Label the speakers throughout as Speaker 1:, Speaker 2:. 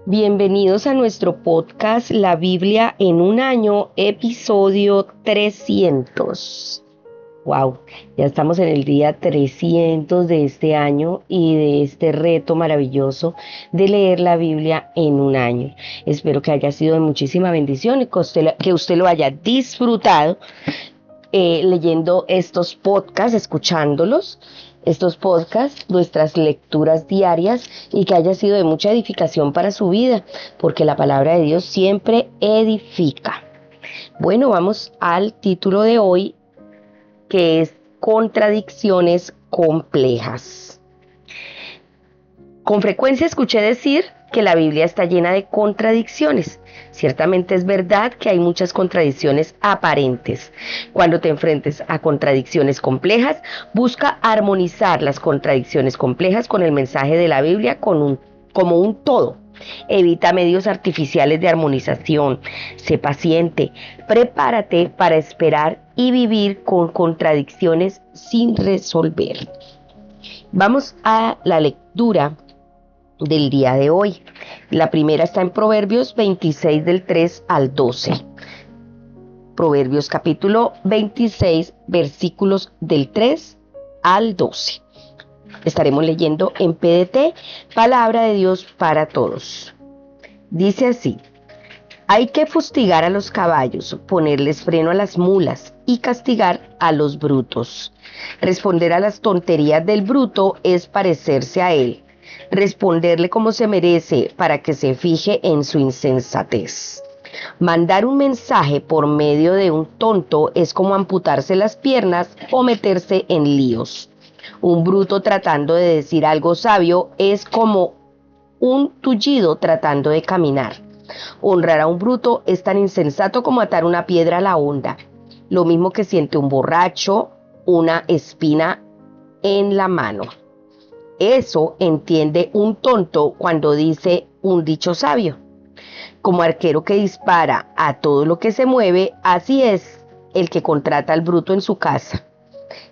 Speaker 1: Bienvenidos a nuestro podcast La Biblia en un año, episodio 300. Wow, ya estamos en el día 300 de este año y de este reto maravilloso de leer la Biblia en un año. Espero que haya sido de muchísima bendición y que usted lo haya disfrutado leyendo estos podcasts, escuchándolos. Estos podcasts, nuestras lecturas diarias y que haya sido de mucha edificación para su vida, porque la palabra de Dios siempre edifica. Bueno, vamos al título de hoy, que es Contradicciones complejas. Con frecuencia escuché decir que la Biblia está llena de contradicciones. Ciertamente es verdad que hay muchas contradicciones aparentes. Cuando te enfrentes a contradicciones complejas, busca armonizar las contradicciones complejas con el mensaje de la Biblia como un todo. Evita medios artificiales de armonización. Sé paciente. Prepárate para esperar y vivir con contradicciones sin resolver. Vamos a la lectura del día de hoy. La primera está en Proverbios 26 del 3 al 12. Proverbios capítulo 26 versículos del 3 al 12. Estaremos leyendo en PDT, Palabra de Dios para Todos. Dice así: hay que fustigar a los caballos, ponerles freno a las mulas y castigar a los brutos. Responder a las tonterías del bruto es parecerse a él. Responderle como se merece para que se fije en su insensatez. Mandar un mensaje por medio de un tonto es como amputarse las piernas o meterse en líos. Un bruto tratando de decir algo sabio es como un tullido tratando de caminar. Honrar a un bruto es tan insensato como atar una piedra a la honda. Lo mismo que siente un borracho una espina en la mano. Eso entiende un tonto cuando dice un dicho sabio. Como arquero que dispara a todo lo que se mueve, así es el que contrata al bruto en su casa.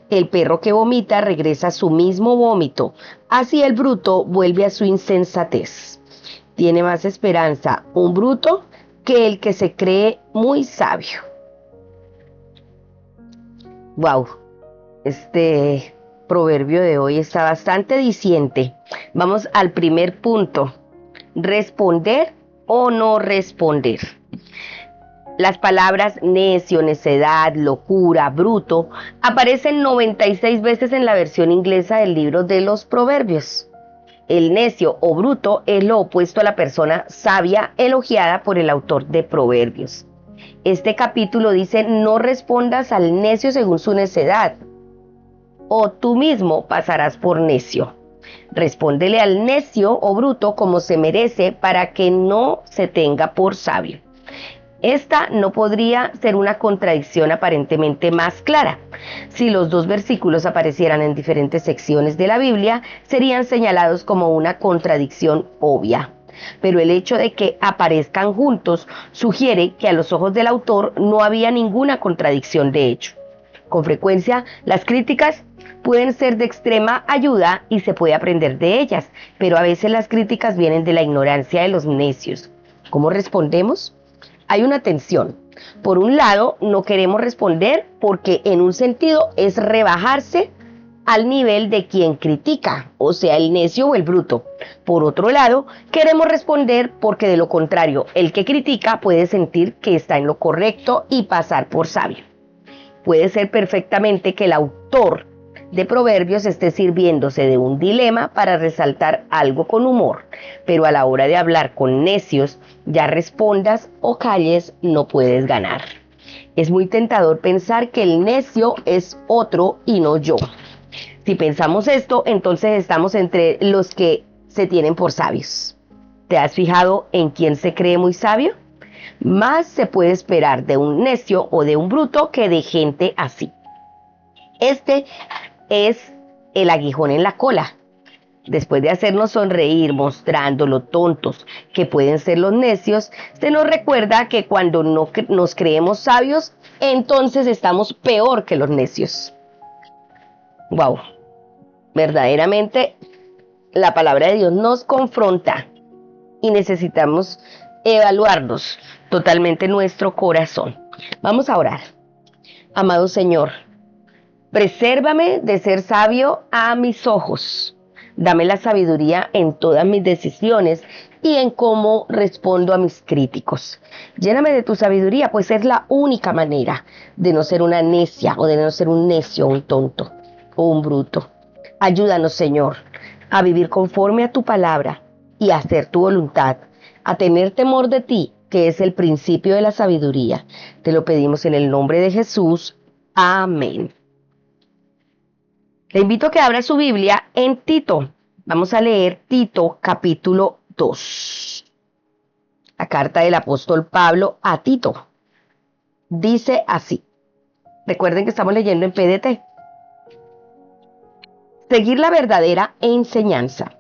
Speaker 1: El perro que vomita regresa a su mismo vómito, así el bruto vuelve a su insensatez. Tiene más esperanza un bruto que el que se cree muy sabio. Wow, este proverbio de hoy está bastante diciente. Vamos al primer punto: responder o no responder. Las palabras necio, necedad, locura, bruto aparecen 96 veces en la versión inglesa del libro de los Proverbios. El necio o bruto es lo opuesto a la persona sabia elogiada por el autor de Proverbios. Este capítulo dice: no respondas al necio según su necedad, o tú mismo pasarás por necio. Respóndele al necio o bruto como se merece para que no se tenga por sabio. Esta no podría ser una contradicción aparentemente más clara. Si los dos versículos aparecieran en diferentes secciones de la Biblia, serían señalados como una contradicción obvia. Pero el hecho de que aparezcan juntos sugiere que a los ojos del autor no había ninguna contradicción de hecho. Con frecuencia, las críticas pueden ser de extrema ayuda y se puede aprender de ellas, pero a veces las críticas vienen de la ignorancia de los necios. ¿Cómo respondemos? Hay una tensión. Por un lado, no queremos responder porque en un sentido es rebajarse al nivel de quien critica, o sea, el necio o el bruto. Por otro lado, queremos responder porque de lo contrario, el que critica puede sentir que está en lo correcto y pasar por sabio. Puede ser perfectamente que el autor de Proverbios esté sirviéndose de un dilema para resaltar algo con humor, pero a la hora de hablar con necios, ya respondas o calles, no puedes ganar. Es muy tentador pensar que el necio es otro y no yo. Si pensamos esto, entonces estamos entre los que se tienen por sabios. ¿Te has fijado en quién se cree muy sabio? Más se puede esperar de un necio o de un bruto que de gente así. Este es el aguijón en la cola. Después de hacernos sonreír mostrando lo tontos que pueden ser los necios, se nos recuerda que cuando no nos creemos sabios, entonces estamos peor que los necios. Wow, verdaderamente la palabra de Dios nos confronta. y necesitamos evaluarnos totalmente nuestro corazón. Vamos a orar. Amado Señor, presérvame de ser sabio a mis ojos. Dame la sabiduría en todas mis decisiones y en cómo respondo a mis críticos. Lléname de tu sabiduría, pues es la única manera de no ser una necia o de no ser un necio, un tonto o un bruto. Ayúdanos, Señor, a vivir conforme a tu palabra y a hacer tu voluntad, a tener temor de ti, que es el principio de la sabiduría. Te lo pedimos en el nombre de Jesús. Amén. Le invito a que abra su Biblia en Tito. Vamos a leer Tito capítulo 2. La carta del apóstol Pablo a Tito. Dice así. Recuerden que estamos leyendo en PDT. Seguir la verdadera enseñanza.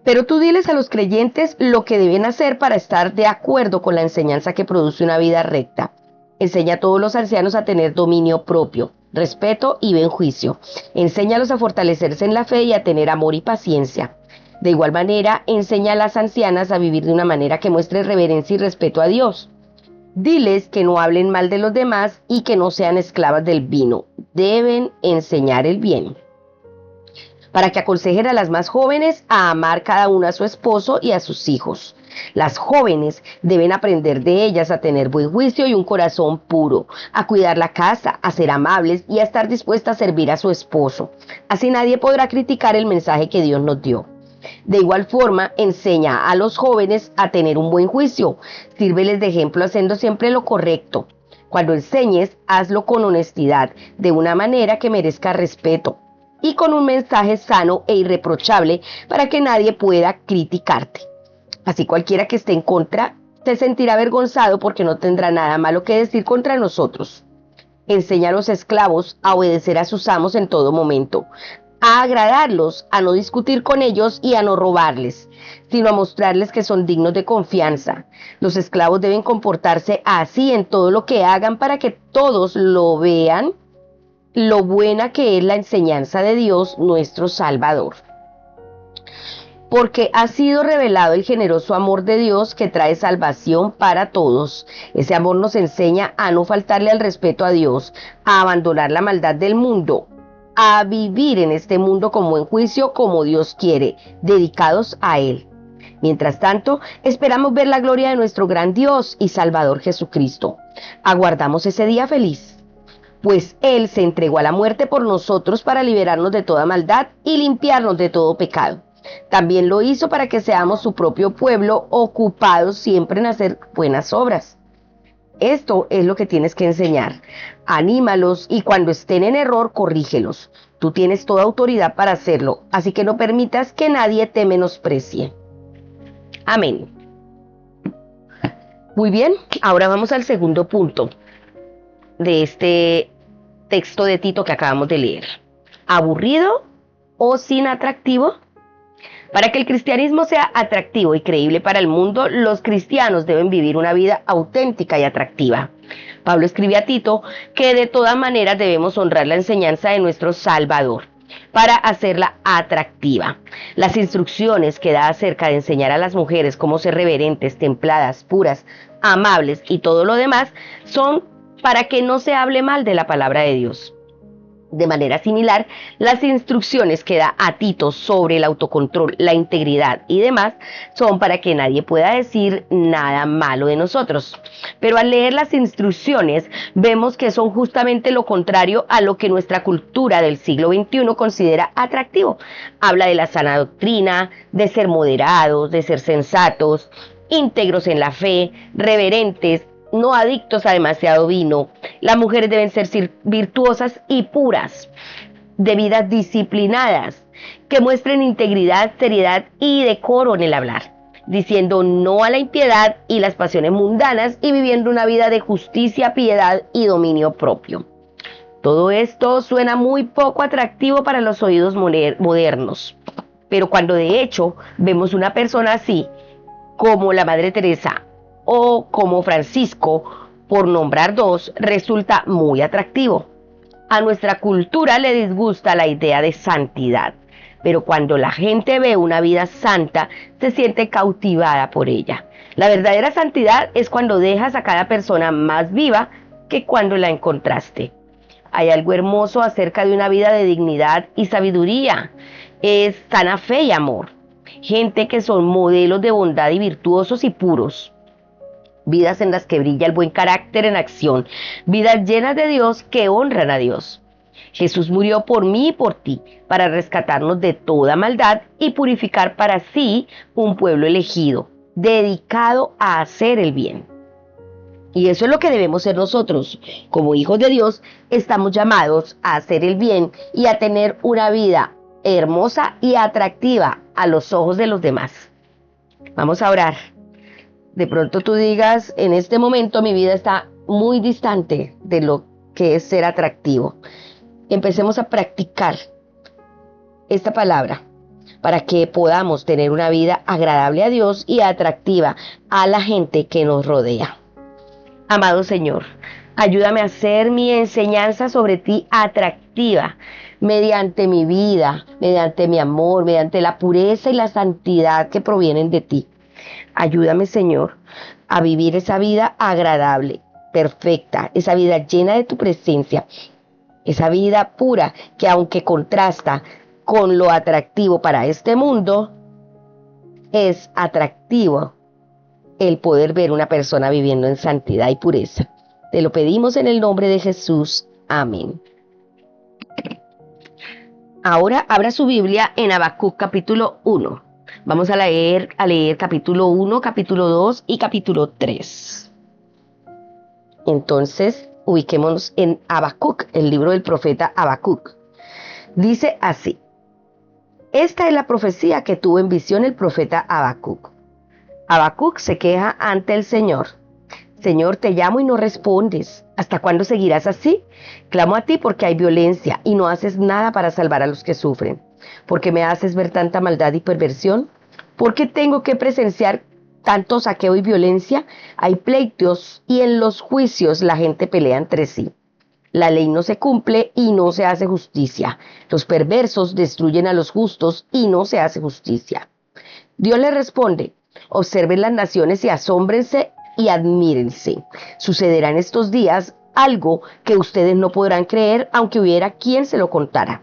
Speaker 1: Pero tú diles a los creyentes lo que deben hacer para estar de acuerdo con la enseñanza que produce una vida recta. Enseña a todos los ancianos a tener dominio propio, respeto y buen juicio. Enséñalos a fortalecerse en la fe y a tener amor y paciencia. De igual manera, enseña a las ancianas a vivir de una manera que muestre reverencia y respeto a Dios. Diles que no hablen mal de los demás y que no sean esclavas del vino. Deben enseñar el bien. Para que aconsejen a las más jóvenes a amar cada una a su esposo y a sus hijos. Las jóvenes deben aprender de ellas a tener buen juicio y un corazón puro, a cuidar la casa, a ser amables y a estar dispuestas a servir a su esposo. Así nadie podrá criticar el mensaje que Dios nos dio. De igual forma, enseña a los jóvenes a tener un buen juicio. Sírveles de ejemplo haciendo siempre lo correcto. Cuando enseñes, hazlo con honestidad, de una manera que merezca respeto y con un mensaje sano e irreprochable para que nadie pueda criticarte. Así cualquiera que esté en contra se sentirá avergonzado porque no tendrá nada malo que decir contra nosotros. Enseña a los esclavos a obedecer a sus amos en todo momento, a agradarlos, a no discutir con ellos y a no robarles, sino a mostrarles que son dignos de confianza. Los esclavos deben comportarse así en todo lo que hagan para que todos lo vean, lo buena que es la enseñanza de Dios nuestro Salvador. Porque ha sido revelado el generoso amor de Dios que trae salvación para todos. Ese amor nos enseña a no faltarle al respeto a Dios, a abandonar la maldad del mundo, a vivir en este mundo con buen juicio como Dios quiere, dedicados a Él. Mientras tanto, esperamos ver la gloria de nuestro gran Dios y Salvador Jesucristo. Aguardamos ese día feliz, pues Él se entregó a la muerte por nosotros para liberarnos de toda maldad y limpiarnos de todo pecado. También lo hizo para que seamos su propio pueblo, ocupados siempre en hacer buenas obras. Esto es lo que tienes que enseñar. Anímalos y cuando estén en error, corrígelos. Tú tienes toda autoridad para hacerlo, así que no permitas que nadie te menosprecie. Amén. Muy bien, ahora vamos al segundo punto de este texto de Tito que acabamos de leer. ¿Aburrido o sin atractivo? Para que el cristianismo sea atractivo y creíble para el mundo, los cristianos deben vivir una vida auténtica y atractiva. Pablo escribe a Tito que de todas maneras debemos honrar la enseñanza de nuestro Salvador para hacerla atractiva. Las instrucciones que da acerca de enseñar a las mujeres cómo ser reverentes, templadas, puras, amables y todo lo demás son para que no se hable mal de la palabra de Dios. De manera similar, las instrucciones que da a Tito sobre el autocontrol, la integridad y demás son para que nadie pueda decir nada malo de nosotros. Pero al leer las instrucciones vemos que son justamente lo contrario a lo que nuestra cultura del siglo XXI considera atractivo. Habla de la sana doctrina, de ser moderados, de ser sensatos, íntegros en la fe, reverentes, no adictos a demasiado vino. Las mujeres deben ser virtuosas y puras, de vidas disciplinadas, que muestren integridad, seriedad y decoro en el hablar, diciendo no a la impiedad y las pasiones mundanas y viviendo una vida de justicia, piedad y dominio propio. Todo esto suena muy poco atractivo para los oídos modernos, pero cuando de hecho vemos una persona así, como la Madre Teresa o como Francisco, por nombrar dos, resulta muy atractivo. A nuestra cultura le disgusta la idea de santidad. pero cuando la gente ve una vida santa, se siente cautivada por ella. La verdadera santidad es cuando dejas a cada persona más viva que cuando la encontraste. Hay algo hermoso acerca de una vida de dignidad y sabiduría. Es sana fe y amor. Gente que son modelos de bondad y virtuosos y puros. Vidas en las que brilla el buen carácter en acción. Vidas llenas de Dios que honran a Dios. Jesús murió por mí y por ti, para rescatarnos de toda maldad y purificar para sí un pueblo elegido, dedicado a hacer el bien. Y eso es lo que debemos ser nosotros. Como hijos de Dios, estamos llamados a hacer el bien y a tener una vida hermosa y atractiva a los ojos de los demás. Vamos a orar. De pronto tú digas, en este momento mi vida está muy distante de lo que es ser atractivo. Empecemos a practicar esta palabra para que podamos tener una vida agradable a Dios y atractiva a la gente que nos rodea. Amado Señor, ayúdame a hacer mi enseñanza sobre ti atractiva mediante mi vida, mediante mi amor, mediante la pureza y la santidad que provienen de ti. Ayúdame, Señor, a vivir esa vida agradable, perfecta, esa vida llena de tu presencia, esa vida pura que aunque contrasta con lo atractivo para este mundo, es atractivo el poder ver una persona viviendo en santidad y pureza. Te lo pedimos en el nombre de Jesús. Amén. Ahora abra su Biblia en Habacuc capítulo 1. Vamos a leer capítulo 1, capítulo 2 y capítulo 3. Entonces, ubiquémonos en Habacuc, el libro del profeta Habacuc. Dice así: esta es la profecía que tuvo en visión el profeta Habacuc. Habacuc se queja ante el Señor. Señor, te llamo y no respondes. ¿Hasta cuándo seguirás así? Clamo a ti porque hay violencia y no haces nada para salvar a los que sufren. ¿Por qué me haces ver tanta maldad y perversión? ¿Por qué tengo que presenciar tanto saqueo y violencia? Hay pleitos y en los juicios la gente pelea entre sí. La ley no se cumple y no se hace justicia. Los perversos destruyen a los justos y no se hace justicia. Dios le responde: observen las naciones y asómbrense y admírense. Sucederá en estos días algo que ustedes no podrán creer, aunque hubiera quien se lo contara.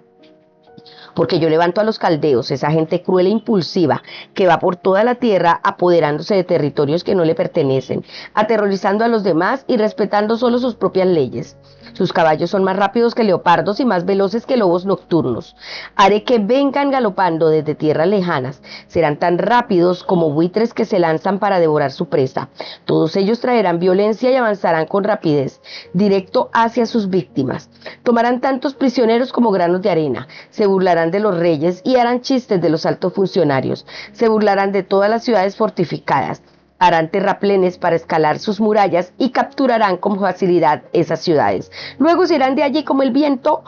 Speaker 1: Porque yo levanto a los caldeos, esa gente cruel e impulsiva, que va por toda la tierra apoderándose de territorios que no le pertenecen, aterrorizando a los demás y respetando solo sus propias leyes. Sus caballos son más rápidos que leopardos y más veloces que lobos nocturnos. Haré que vengan galopando desde tierras lejanas. Serán tan rápidos como buitres que se lanzan para devorar su presa. Todos ellos traerán violencia y avanzarán con rapidez, directo hacia sus víctimas. Tomarán tantos prisioneros como granos de arena. Se burlarán de los reyes y harán chistes de los altos funcionarios. Se burlarán de todas las ciudades fortificadas. Harán terraplenes para escalar sus murallas y capturarán con facilidad esas ciudades. Luego se irán de allí como el viento.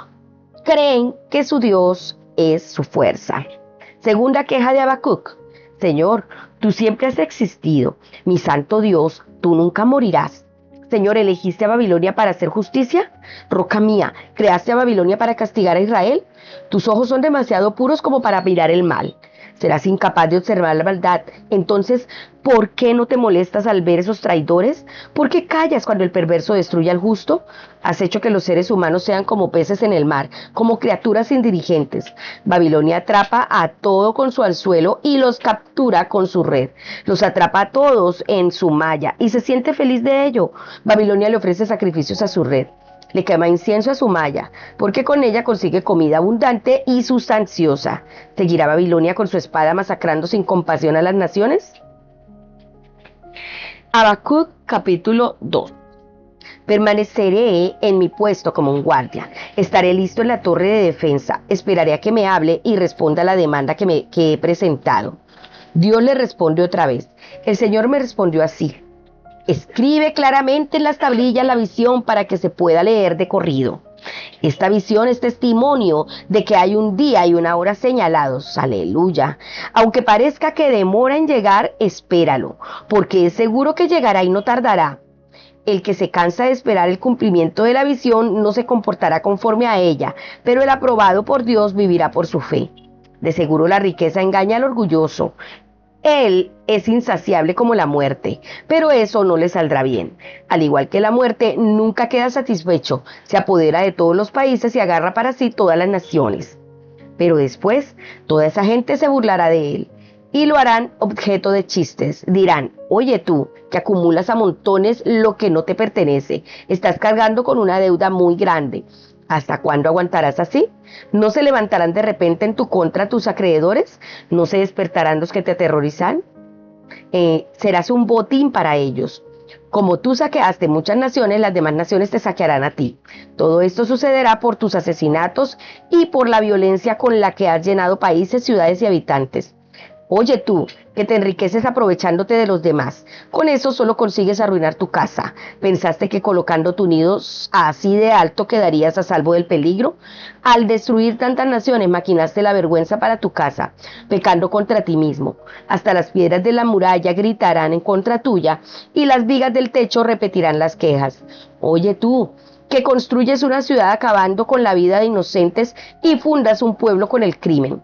Speaker 1: Creen que su Dios es su fuerza. Segunda queja de Habacuc. Señor, tú siempre has existido. Mi santo Dios, tú nunca morirás. Señor, ¿elegiste a Babilonia para hacer justicia? Roca mía, ¿creaste a Babilonia para castigar a Israel? Tus ojos son demasiado puros como para mirar el mal. Serás incapaz de observar la maldad. Entonces, ¿por qué no te molestas al ver esos traidores? ¿Por qué callas cuando el perverso destruye al justo? Has hecho que los seres humanos sean como peces en el mar, como criaturas indirigentes. Babilonia atrapa a todo con su anzuelo y los captura con su red. Los atrapa a todos en su malla y se siente feliz de ello. Babilonia le ofrece sacrificios a su red. Le quema incienso a su malla, porque con ella consigue comida abundante y sustanciosa. ¿Seguirá Babilonia con su espada masacrando sin compasión a las naciones? Habacuc capítulo 2. Permaneceré en mi puesto como un guardia. Estaré listo en la torre de defensa. Esperaré a que me hable y responda a la demanda que he presentado. Dios le responde otra vez. El Señor me respondió así: escribe claramente en las tablillas la visión para que se pueda leer de corrido. Esta visión es testimonio de que hay un día y una hora señalados. Aleluya. Aunque parezca que demora en llegar, espéralo, porque es seguro que llegará y no tardará. El que se cansa de esperar el cumplimiento de la visión no se comportará conforme a ella, pero el aprobado por Dios vivirá por su fe. De seguro la riqueza engaña al orgulloso. Él es insaciable como la muerte, pero eso no le saldrá bien. Al igual que la muerte, nunca queda satisfecho, se apodera de todos los países y agarra para sí todas las naciones. Pero después, toda esa gente se burlará de él y lo harán objeto de chistes. Dirán: oye tú, que acumulas a montones lo que no te pertenece, estás cargando con una deuda muy grande. ¿Hasta cuándo aguantarás así? ¿No se levantarán de repente en tu contra tus acreedores? ¿No se despertarán los que te aterrorizan? Serás un botín para ellos. Como tú saqueaste muchas naciones, las demás naciones te saquearán a ti. Todo esto sucederá por tus asesinatos y por la violencia con la que has llenado países, ciudades y habitantes. Oye tú, que te enriqueces aprovechándote de los demás. Con eso solo consigues arruinar tu casa. ¿Pensaste que colocando tu nido así de alto quedarías a salvo del peligro? Al destruir tantas naciones maquinaste la vergüenza para tu casa, pecando contra ti mismo. Hasta las piedras de la muralla gritarán en contra tuya y las vigas del techo repetirán las quejas. Oye tú, que construyes una ciudad acabando con la vida de inocentes y fundas un pueblo con el crimen.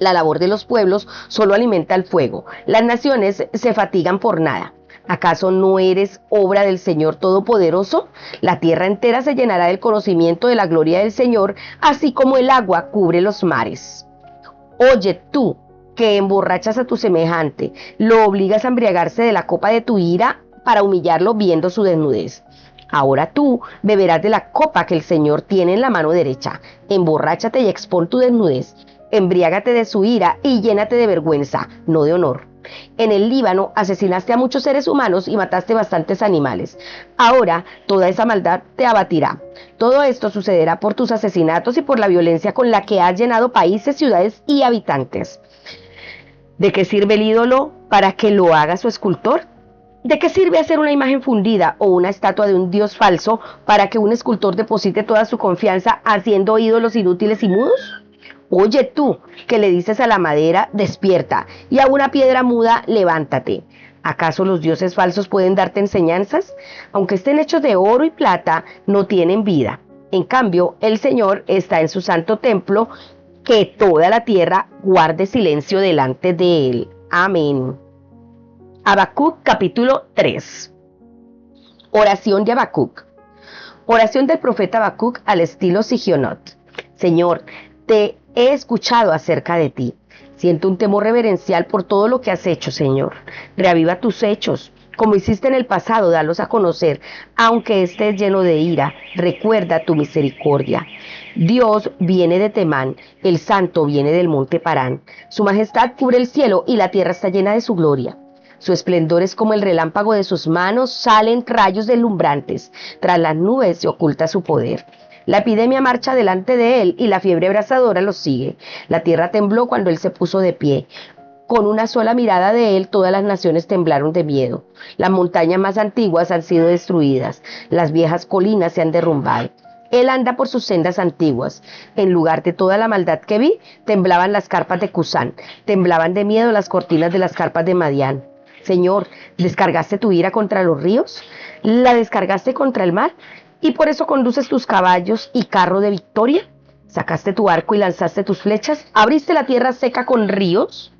Speaker 1: La labor de los pueblos solo alimenta el fuego. Las naciones se fatigan por nada. ¿Acaso no eres obra del Señor Todopoderoso? La tierra entera se llenará del conocimiento de la gloria del Señor, así como el agua cubre los mares. Oye tú, que emborrachas a tu semejante, lo obligas a embriagarse de la copa de tu ira para humillarlo viendo su desnudez. Ahora tú beberás de la copa que el Señor tiene en la mano derecha. Emborráchate y expón tu desnudez. Embriágate de su ira y llénate de vergüenza, no de honor. En el Líbano asesinaste a muchos seres humanos y mataste bastantes animales. Ahora toda esa maldad te abatirá. Todo esto sucederá por tus asesinatos y por la violencia con la que has llenado países, ciudades y habitantes. ¿De qué sirve el ídolo para que lo haga su escultor? ¿De qué sirve hacer una imagen fundida o una estatua de un dios falso para que un escultor deposite toda su confianza haciendo ídolos inútiles y mudos? Oye tú, que le dices a la madera: despierta, y a una piedra muda: levántate. ¿Acaso los dioses falsos pueden darte enseñanzas? Aunque estén hechos de oro y plata, no tienen vida. En cambio, el Señor está en su santo templo, que toda la tierra guarde silencio delante de él. Amén. Habacuc capítulo 3. Oración de Habacuc. Oración del profeta Habacuc al estilo Sigionot. Señor, te he escuchado acerca de ti. Siento un temor reverencial por todo lo que has hecho, Señor. Reaviva tus hechos. Como hiciste en el pasado, dalos a conocer. Aunque estés lleno de ira, recuerda tu misericordia. Dios viene de Temán, el Santo viene del monte Parán. Su majestad cubre el cielo y la tierra está llena de su gloria. Su esplendor es como el relámpago de sus manos, salen rayos deslumbrantes. Tras las nubes se oculta su poder. La epidemia marcha delante de él y la fiebre abrasadora lo sigue. La tierra tembló cuando él se puso de pie. Con una sola mirada de él, todas las naciones temblaron de miedo. Las montañas más antiguas han sido destruidas. Las viejas colinas se han derrumbado. Él anda por sus sendas antiguas. En lugar de toda la maldad que vi, temblaban las carpas de Cusán. Temblaban de miedo las cortinas de las carpas de Madián. Señor, ¿descargaste tu ira contra los ríos? ¿La descargaste contra el mar? ¿Y por eso conduces tus caballos y carro de victoria? ¿Sacaste tu arco y lanzaste tus flechas? ¿Abriste la tierra seca con ríos?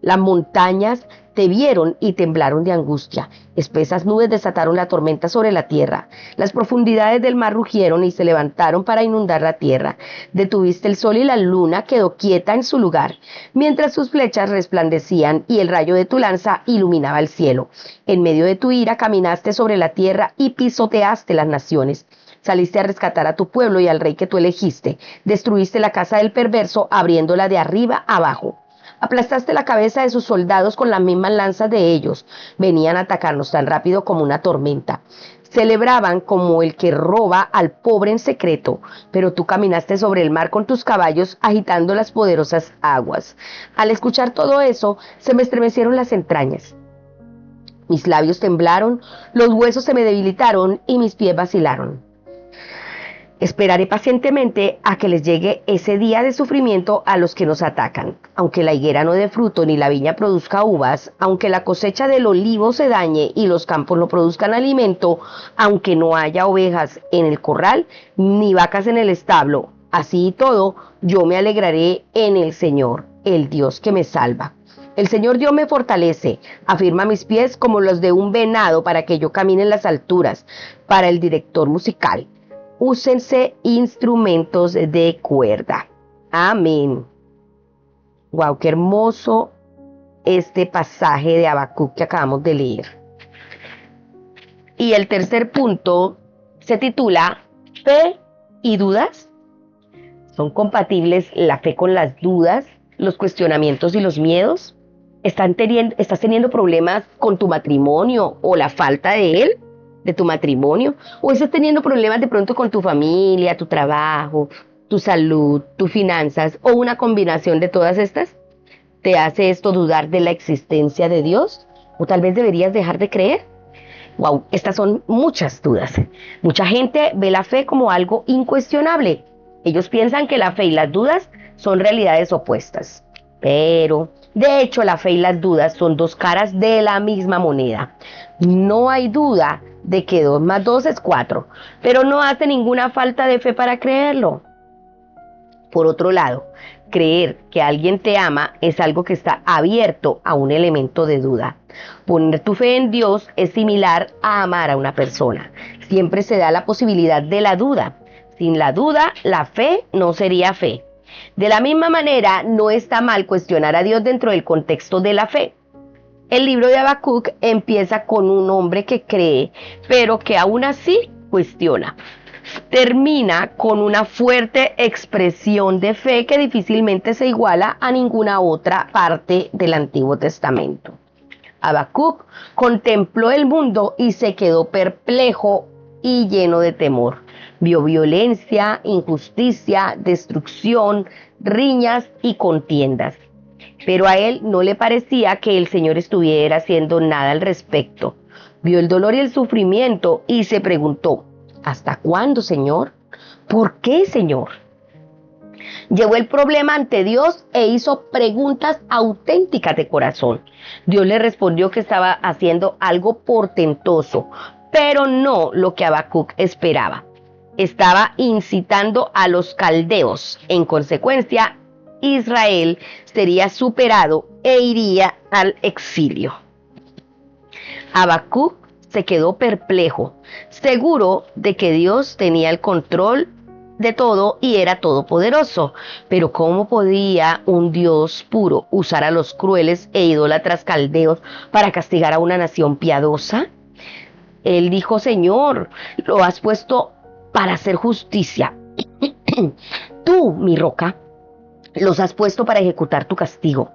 Speaker 1: Las montañas te vieron y temblaron de angustia. Espesas nubes desataron la tormenta sobre la tierra. Las profundidades del mar rugieron y se levantaron para inundar la tierra. Detuviste el sol y la luna quedó quieta en su lugar, mientras sus flechas resplandecían y el rayo de tu lanza iluminaba el cielo. En medio de tu ira caminaste sobre la tierra y pisoteaste las naciones. Saliste a rescatar a tu pueblo y al rey que tú elegiste. Destruiste la casa del perverso, abriéndola de arriba abajo. Aplastaste la cabeza de sus soldados con las mismas lanzas de ellos. Venían a atacarnos tan rápido como una tormenta. Celebraban como el que roba al pobre en secreto, pero tú caminaste sobre el mar con tus caballos agitando las poderosas aguas. Al escuchar todo eso, se me estremecieron las entrañas. Mis labios temblaron, los huesos se me debilitaron y mis pies vacilaron. Esperaré pacientemente a que les llegue ese día de sufrimiento a los que nos atacan. Aunque la higuera no dé fruto ni la viña produzca uvas, aunque la cosecha del olivo se dañe y los campos no produzcan alimento, aunque no haya ovejas en el corral ni vacas en el establo, Así y todo, yo me alegraré en el Señor, el Dios que me salva. El Señor Dios me fortalece, afirma mis pies como los de un venado para que yo camine en las alturas. Para el director musical, úsense instrumentos de cuerda. Amén. Wow, qué hermoso este pasaje de Habacuc que acabamos de leer. Y el tercer punto se titula Fe y dudas. ¿Son compatibles la fe con las dudas, los cuestionamientos y los miedos? ¿Estás teniendo problemas con tu matrimonio o la falta de él, de tu matrimonio? ¿O estás teniendo problemas de pronto con tu familia, tu trabajo, tu salud, tus finanzas o una combinación de todas estas? ¿Te hace esto dudar de la existencia de Dios? ¿O tal vez deberías dejar de creer? Wow, estas son muchas dudas. Mucha gente ve la fe como algo incuestionable. Ellos piensan que la fe y las dudas son realidades opuestas. Pero, de hecho, la fe y las dudas son dos caras de la misma moneda. No hay duda de que 2 más 2 es 4, pero no hace ninguna falta de fe para creerlo. Por otro lado, creer que alguien te ama es algo que está abierto a un elemento de duda. Poner tu fe en Dios es similar a amar a una persona. Siempre se da la posibilidad de la duda. Sin la duda, la fe no sería fe. De la misma manera, no está mal cuestionar a Dios dentro del contexto de la fe. El libro de Habacuc empieza con un hombre que cree, pero que aún así cuestiona. Termina con una fuerte expresión de fe que difícilmente se iguala a ninguna otra parte del Antiguo Testamento. Habacuc contempló el mundo y se quedó perplejo y lleno de temor. Vio violencia, injusticia, destrucción, riñas y contiendas. Pero a él no le parecía que el Señor estuviera haciendo nada al respecto. Vio el dolor y el sufrimiento y se preguntó: ¿hasta cuándo, Señor? ¿Por qué, Señor? Llevó el problema ante Dios e hizo preguntas auténticas de corazón. Dios le respondió que estaba haciendo algo portentoso, pero no lo que Habacuc esperaba. Estaba incitando a los caldeos. En consecuencia, Israel sería superado e iría al exilio. Habacuc se quedó perplejo, seguro de que Dios tenía el control de todo y era todopoderoso. Pero ¿cómo podía un Dios puro usar a los crueles e idólatras caldeos para castigar a una nación piadosa? Él dijo: Señor, lo has puesto para hacer justicia. Tú, mi roca, los has puesto para ejecutar tu castigo.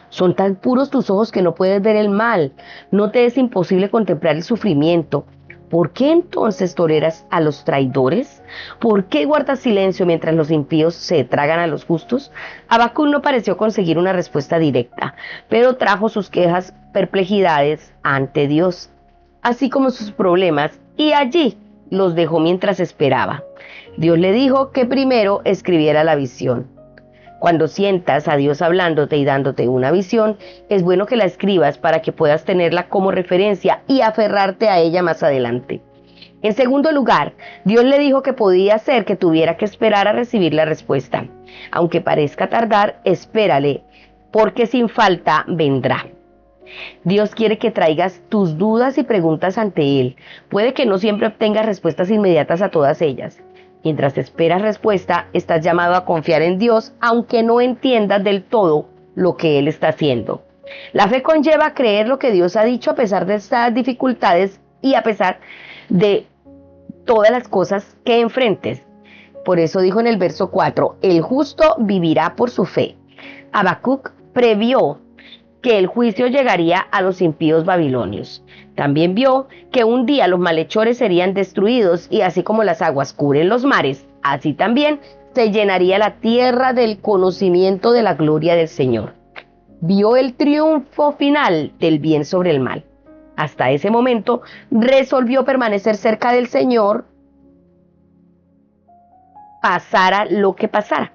Speaker 1: Son tan puros tus ojos que no puedes ver el mal. No te es imposible contemplar el sufrimiento. ¿Por qué entonces toleras a los traidores? ¿Por qué guardas silencio mientras los impíos se tragan a los justos? Habacuc no pareció conseguir una respuesta directa, pero trajo sus quejas, perplejidades ante Dios, así como sus problemas, y allí los dejó mientras esperaba. Dios le dijo que primero escribiera la visión. Cuando sientas a Dios hablándote y dándote una visión, es bueno que la escribas para que puedas tenerla como referencia y aferrarte a ella más adelante. En segundo lugar, Dios le dijo que podía ser que tuviera que esperar a recibir la respuesta. Aunque parezca tardar, espérale, porque sin falta vendrá. Dios quiere que traigas tus dudas y preguntas ante Él. Puede que no siempre obtengas respuestas inmediatas a todas ellas. Mientras esperas respuesta, estás llamado a confiar en Dios, aunque no entiendas del todo lo que Él está haciendo. La fe conlleva creer lo que Dios ha dicho a pesar de estas dificultades y a pesar de todas las cosas que enfrentes. Por eso dijo en el verso 4, el justo vivirá por su fe. Habacuc previó que el juicio llegaría a los impíos babilonios. También vio que un día los malhechores serían destruidos y así como las aguas cubren los mares, así también se llenaría la tierra del conocimiento de la gloria del Señor. Vio el triunfo final del bien sobre el mal. Hasta ese momento resolvió permanecer cerca del Señor, pasara lo que pasara.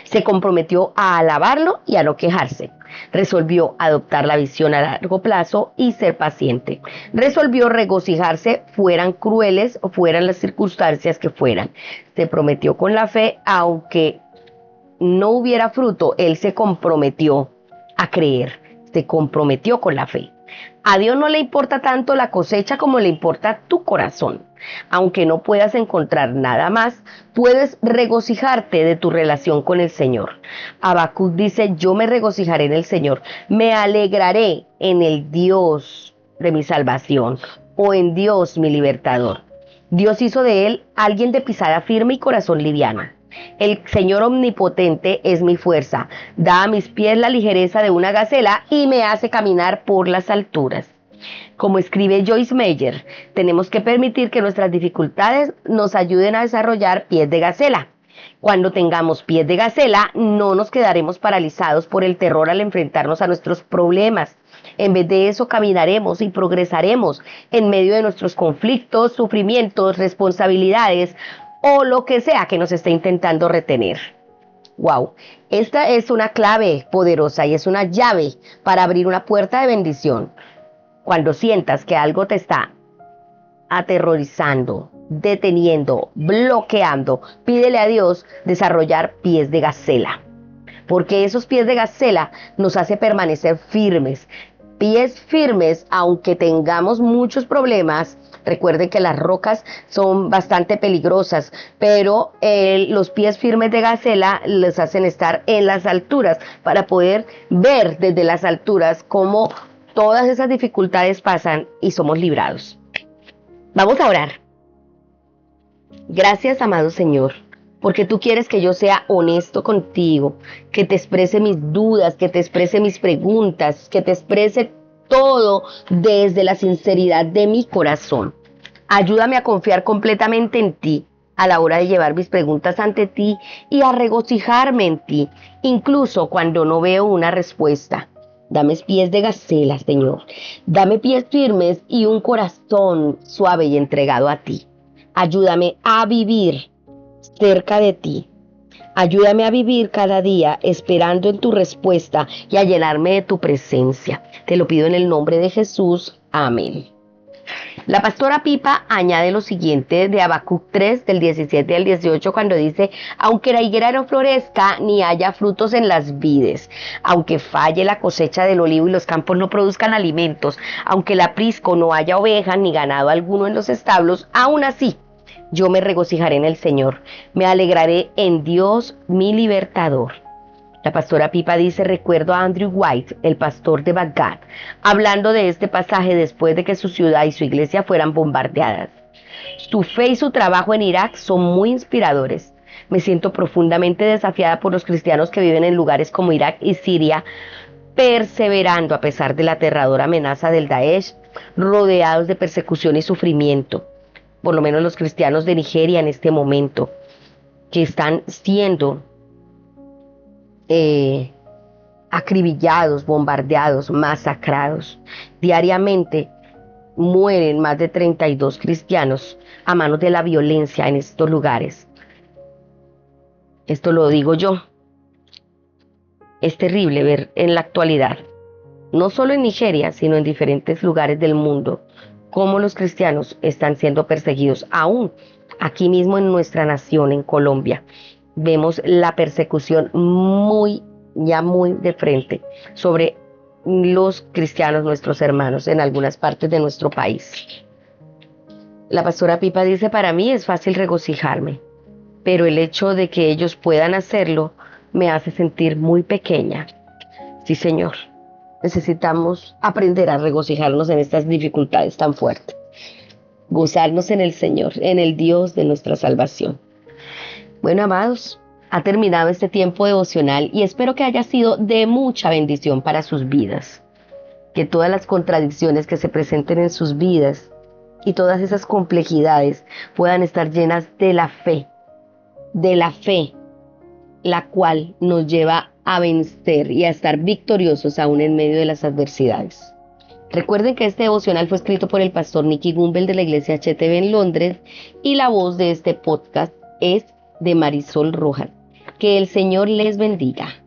Speaker 1: Se comprometió a alabarlo y a no quejarse. Resolvió adoptar la visión a largo plazo y ser paciente. Resolvió regocijarse, fueran crueles o fueran las circunstancias que fueran. Se prometió con la fe, aunque no hubiera fruto, él se comprometió a creer, se comprometió con la fe. A Dios no le importa tanto la cosecha como le importa tu corazón. Aunque no puedas encontrar nada más, puedes regocijarte de tu relación con el Señor. Habacuc dice, yo me regocijaré en el Señor, me alegraré en el Dios de mi salvación o en Dios mi libertador. Dios hizo de él alguien de pisada firme y corazón liviano. El Señor omnipotente es mi fuerza, da a mis pies la ligereza de una gacela y me hace caminar por las alturas. Como escribe Joyce Meyer, tenemos que permitir que nuestras dificultades nos ayuden a desarrollar pies de gacela. Cuando tengamos pies de gacela, no nos quedaremos paralizados por el terror al enfrentarnos a nuestros problemas. En vez de eso, caminaremos y progresaremos en medio de nuestros conflictos, sufrimientos, responsabilidades o lo que sea que nos esté intentando retener. Wow, esta es una clave poderosa y es una llave para abrir una puerta de bendición. Cuando sientas que algo te está aterrorizando, deteniendo, bloqueando, pídele a Dios desarrollar pies de gacela, porque esos pies de gacela nos hace permanecer firmes. Pies firmes, aunque tengamos muchos problemas. Recuerden que las rocas son bastante peligrosas, pero los pies firmes de gacela les hacen estar en las alturas para poder ver desde las alturas cómo todas esas dificultades pasan y somos librados. Vamos a orar. Gracias, amado Señor, porque tú quieres que yo sea honesto contigo, que te exprese mis dudas, que te exprese mis preguntas, que te exprese todo desde la sinceridad de mi corazón. Ayúdame a confiar completamente en ti a la hora de llevar mis preguntas ante ti y a regocijarme en ti, incluso cuando no veo una respuesta. Dame pies de gacela, Señor. Dame pies firmes y un corazón suave y entregado a ti. Ayúdame a vivir cerca de ti. Ayúdame a vivir cada día esperando en tu respuesta y a llenarme de tu presencia. Te lo pido en el nombre de Jesús. Amén. La pastora Pipa añade lo siguiente de Habacuc 3, del 17 al 18, cuando dice, aunque la higuera no florezca, ni haya frutos en las vides, aunque falle la cosecha del olivo y los campos no produzcan alimentos, aunque el aprisco no haya ovejas ni ganado alguno en los establos, aún así, yo me regocijaré en el Señor, me alegraré en Dios mi libertador. La pastora Pipa dice, recuerdo a Andrew White, el pastor de Bagdad, hablando de este pasaje después de que su ciudad y su iglesia fueran bombardeadas. Su fe y su trabajo en Irak son muy inspiradores. Me siento profundamente desafiada por los cristianos que viven en lugares como Irak y Siria, perseverando a pesar de la aterradora amenaza del Daesh, rodeados de persecución y sufrimiento. Por lo menos los cristianos de Nigeria en este momento, que están siendo acribillados, bombardeados, masacrados. Diariamente mueren más de 32 cristianos a manos de la violencia en estos lugares. Esto lo digo yo. Es terrible ver en la actualidad, no solo en Nigeria, sino en diferentes lugares del mundo, cómo los cristianos están siendo perseguidos. Aún aquí mismo en nuestra nación, en Colombia, vemos la persecución muy de frente sobre los cristianos, nuestros hermanos, en algunas partes de nuestro país. La pastora Pipa dice, para mí es fácil regocijarme, pero el hecho de que ellos puedan hacerlo me hace sentir muy pequeña. Sí, Señor, necesitamos aprender a regocijarnos en estas dificultades tan fuertes, gozarnos en el Señor, en el Dios de nuestra salvación. Bueno, amados, ha terminado este tiempo devocional y espero que haya sido de mucha bendición para sus vidas. Que todas las contradicciones que se presenten en sus vidas y todas esas complejidades puedan estar llenas de la fe, la cual nos lleva a vencer y a estar victoriosos aún en medio de las adversidades. Recuerden que este devocional fue escrito por el pastor Nicky Gumbel de la iglesia HTV en Londres y la voz de este podcast es de Marisol Rojas. Que el Señor les bendiga.